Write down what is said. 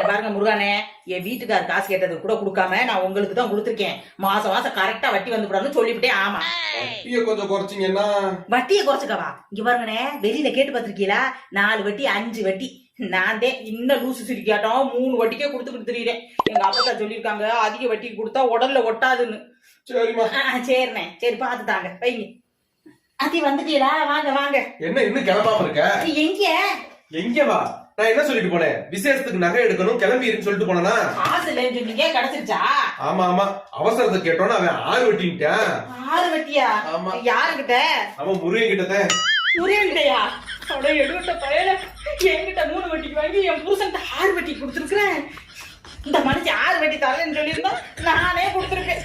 பாருங்க முருகானே, என் வீட்டுக்கார் காசு கேட்டது கூட கொடுக்காம நான் உங்களுக்கு தான் கொடுத்துருக்கேன். மாசம் மாசம் கரெக்டா வட்டி வந்து விடாதுன்னு சொல்லிவிட்டேன். ஆமா, வட்டியை கொஞ்சம் குறைச்சிங்கன்னா. வட்டியை குறைச்சுக்கவா? இங்க பாருங்கண்ணே, வெளியில கேட்டு பாத்திருக்கீங்களா? 4 வட்டி 5 வட்டி. நான் தான் இன்னும் லூசு சிரிக்காட்டம் 3 வட்டிக்கே கொடுத்துக்கிட்டு தெரியுறேன். எங்க அப்பா சொல்லியிருக்காங்க, அதிக வட்டிக்கு கொடுத்தா உடல்ல ஒட்டாதுன்னு. சரிம்மா. சரிண்ணே, சரி பாத்து தாங்க வைங்க. அதி வந்துட்டீங்களா? வாங்க வாங்க. என்ன இன்னும் கிளம்பாம இருக்க? எங்க எங்க வா? நான் என்ன சொல்லிட்டு போனேன்? விசேஷத்துக்கு நகை எடுக்கணும் கிளம்பி இருக்குன்னு சொல்லிட்டு போனா. காசு இல்லைன்னு சொன்னீங்க, கிடைச்சிருச்சா? ஆமா ஆமா, அவசரத்தை கேட்டோன்னு அவன் 6 வட்டின்ட்டான். 6 வட்டியா? ஆமா. யாருகிட்ட? அவன் முருகன் கிட்டதான். முருகன் கிட்டயா? அவட எடுத்த பயல என்கிட்ட 3 வட்டிக்கு வாங்கி என் புருஷன்ட்ட 6 வட்டிக்கு கொடுத்துருக்கேன். இந்த மனுஷன் 6 வட்டி தரேன்னு சொல்லியிருந்தா நானே கொடுத்துருக்கேன்.